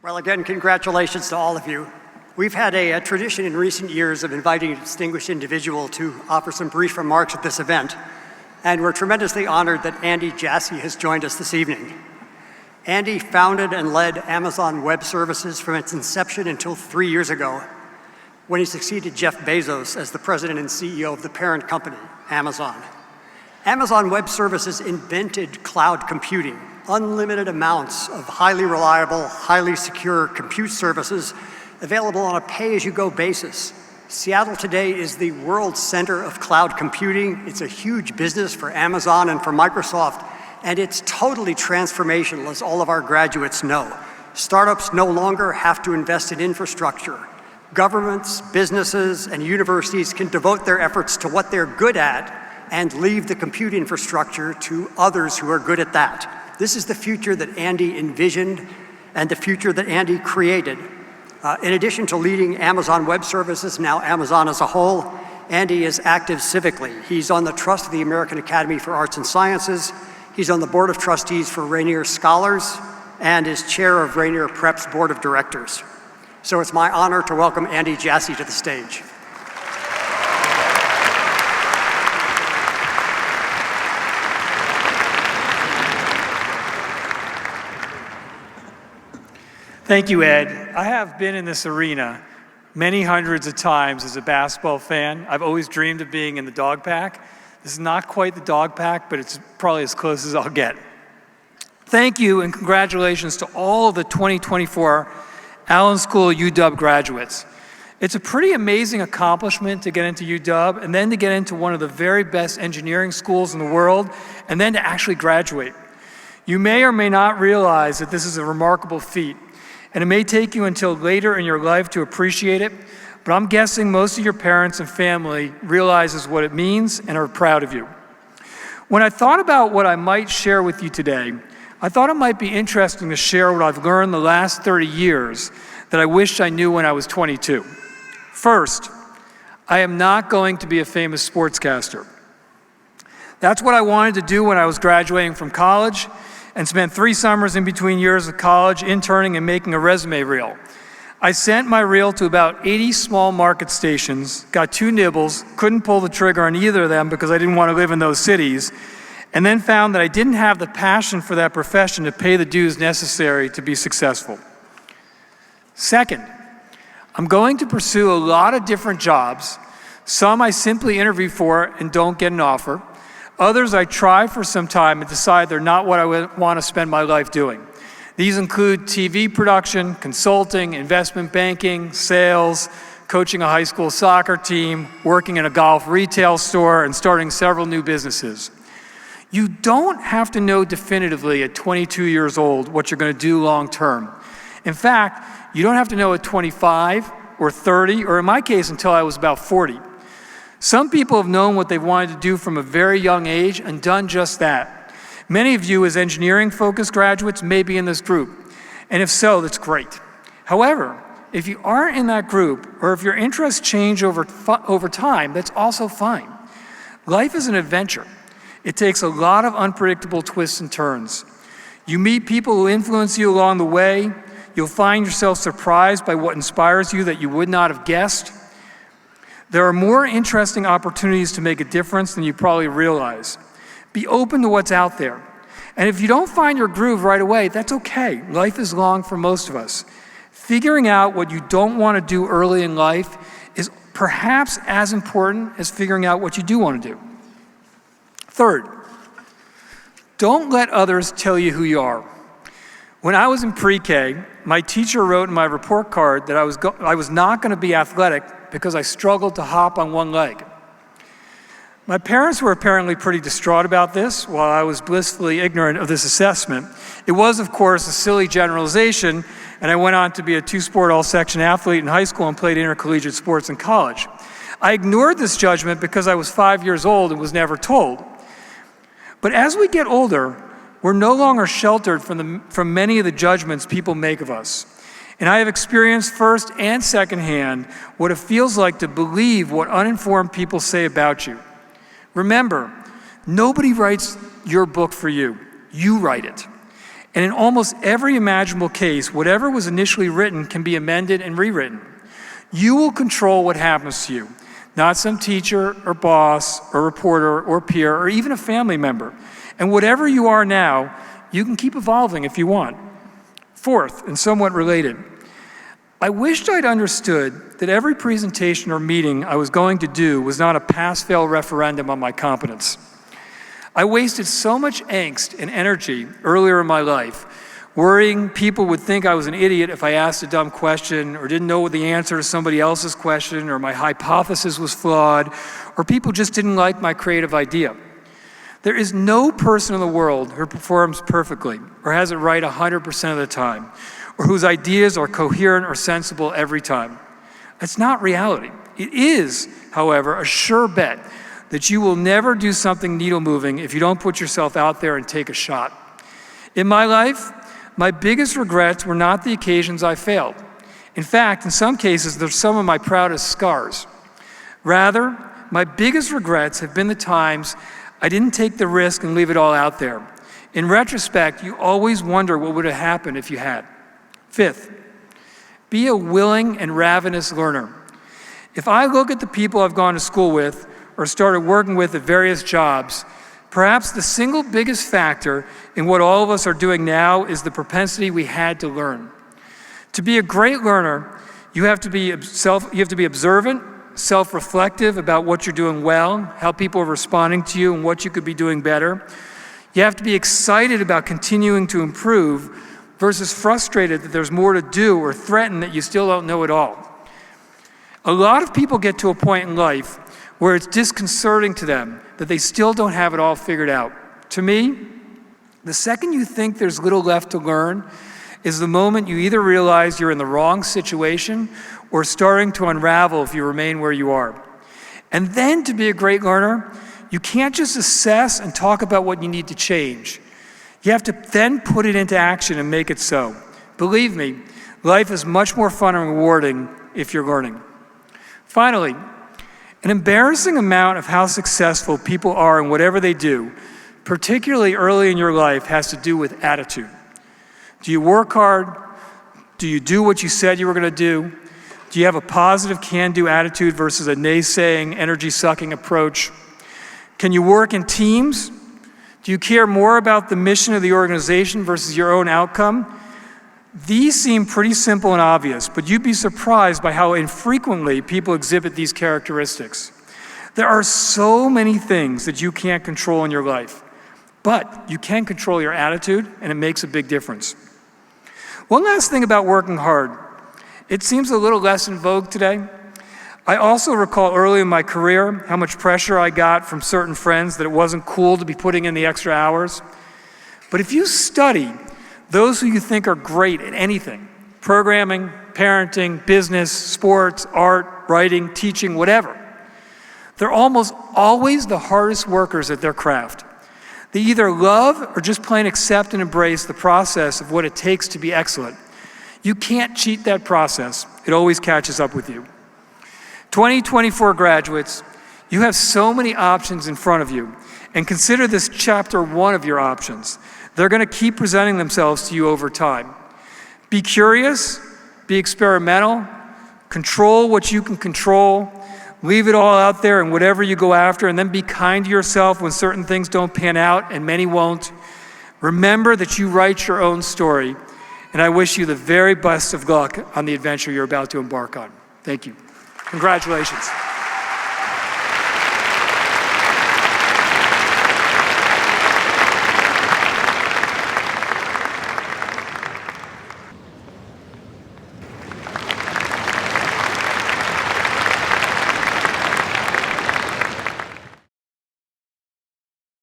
Well, again, congratulations to all of you. We've had a tradition in recent years of inviting a distinguished individual to offer some brief remarks at this event, and we're tremendously honored that Andy Jassy has joined us this evening. Andy founded and led Amazon Web Services from its inception until 3 years ago, when he succeeded Jeff Bezos as the president and CEO of the parent company, Amazon. Amazon Web Services invented cloud computing, unlimited amounts of highly reliable, highly secure compute services available on a pay-as-you-go basis. Seattle today is the world center of cloud computing. It's a huge business for Amazon and for Microsoft, and it's totally transformational, as all of our graduates know. Startups no longer have to invest in infrastructure. Governments, businesses, and universities can devote their efforts to what they're good at and leave the compute infrastructure to others who are good at that. This is the future that Andy envisioned and the future that Andy created. In addition to leading Amazon Web Services, now Amazon as a whole, Andy is active civically. He's on the trust of the American Academy for Arts and Sciences. He's on the board of trustees for Rainier Scholars and is chair of Rainier Prep's board of directors. So it's my honor to welcome Andy Jassy to the stage. Thank you, Ed. I have been in this arena many hundreds of times as a basketball fan. I've always dreamed of being in the dog pack. This is not quite the dog pack, but it's probably as close as I'll get. Thank you and congratulations to all of the 2024 Allen School UW graduates. It's a pretty amazing accomplishment to get into UW and then to get into one of the very best engineering schools in the world and then to actually graduate. You may or may not realize that this is a remarkable feat, and it may take you until later in your life to appreciate it, but I'm guessing most of your parents and family realizes what it means and are proud of you. When I thought about what I might share with you today, I thought it might be interesting to share what I've learned the last 30 years that I wished I knew when I was 22. First, I am not going to be a famous sportscaster. That's what I wanted to do when I was graduating from college, and spent 3 summers in between years of college interning and making a resume reel. I sent my reel to about 80 small market stations, got 2 nibbles, couldn't pull the trigger on either of them because I didn't want to live in those cities, and then found that I didn't have the passion for that profession to pay the dues necessary to be successful. Second, I'm going to pursue a lot of different jobs. Some I simply interview for and don't get an offer. Others I try for some time and decide they're not what I want to spend my life doing. These include TV production, consulting, investment banking, sales, coaching a high school soccer team, working in a golf retail store, and starting several new businesses. You don't have to know definitively at 22 years old what you're going to do long term. In fact, you don't have to know at 25 or 30, or in my case, until I was about 40. Some people have known what they wanted to do from a very young age and done just that. Many of you as engineering-focused graduates may be in this group, and if so, that's great. However, if you aren't in that group, or if your interests change over time, that's also fine. Life is an adventure. It takes a lot of unpredictable twists and turns. You meet people who influence you along the way. You'll find yourself surprised by what inspires you that you would not have guessed. There are more interesting opportunities to make a difference than you probably realize. Be open to what's out there. And if you don't find your groove right away, that's okay. Life is long for most of us. Figuring out what you don't want to do early in life is perhaps as important as figuring out what you do want to do. Third, don't let others tell you who you are. When I was in pre-K, my teacher wrote in my report card that I was not going to be athletic because I struggled to hop on one leg. My parents were apparently pretty distraught about this while I was blissfully ignorant of this assessment. It was, of course, a silly generalization, and I went on to be a 2-sport all-section athlete in high school and played intercollegiate sports in college. I ignored this judgment because I was 5 years old and was never told. But as we get older, we're no longer sheltered from many of the judgments people make of us. And I have experienced first and secondhand what it feels like to believe what uninformed people say about you. Remember, nobody writes your book for you. You write it. And in almost every imaginable case, whatever was initially written can be amended and rewritten. You will control what happens to you, not some teacher or boss or reporter or peer or even a family member. And whatever you are now, you can keep evolving if you want. Fourth, and somewhat related, I wished I'd understood that every presentation or meeting I was going to do was not a pass-fail referendum on my competence. I wasted so much angst and energy earlier in my life, worrying people would think I was an idiot if I asked a dumb question or didn't know the answer to somebody else's question, or my hypothesis was flawed, or people just didn't like my creative idea. There is no person in the world who performs perfectly or has it right 100% of the time, or whose ideas are coherent or sensible every time. That's not reality. It is, however, a sure bet that you will never do something needle-moving if you don't put yourself out there and take a shot. In my life, my biggest regrets were not the occasions I failed. In fact, in some cases, they're some of my proudest scars. Rather, my biggest regrets have been the times I didn't take the risk and leave it all out there. In retrospect, you always wonder what would have happened if you had. Fifth, be a willing and ravenous learner. If I look at the people I've gone to school with or started working with at various jobs, perhaps the single biggest factor in what all of us are doing now is the propensity we had to learn. To be a great learner, you have to be observant, self-reflective about what you're doing well, how people are responding to you, and what you could be doing better. You have to be excited about continuing to improve versus frustrated that there's more to do or threatened that you still don't know it all. A lot of people get to a point in life where it's disconcerting to them that they still don't have it all figured out. To me, the second you think there's little left to learn is the moment you either realize you're in the wrong situation or starting to unravel if you remain where you are. And then to be a great learner, you can't just assess and talk about what you need to change. You have to then put it into action and make it so. Believe me, life is much more fun and rewarding if you're learning. Finally, an embarrassing amount of how successful people are in whatever they do, particularly early in your life, has to do with attitude. Do you work hard? Do you do what you said you were going to do? Do you have a positive can-do attitude versus a naysaying, energy-sucking approach? Can you work in teams? Do you care more about the mission of the organization versus your own outcome? These seem pretty simple and obvious, but you'd be surprised by how infrequently people exhibit these characteristics. There are so many things that you can't control in your life, but you can control your attitude, and it makes a big difference. One last thing about working hard. It seems a little less in vogue today. I also recall early in my career how much pressure I got from certain friends that it wasn't cool to be putting in the extra hours. But if you study those who you think are great at anything, programming, parenting, business, sports, art, writing, teaching, whatever, they're almost always the hardest workers at their craft. They either love or just plain accept and embrace the process of what it takes to be excellent. You can't cheat that process. It always catches up with you. 2024 graduates, you have so many options in front of you, and consider this chapter one of your options. They're going to keep presenting themselves to you over time. Be curious, be experimental, control what you can control, leave it all out there and whatever you go after, and then be kind to yourself when certain things don't pan out, and many won't. Remember that you write your own story, and I wish you the very best of luck on the adventure you're about to embark on. Thank you. Congratulations.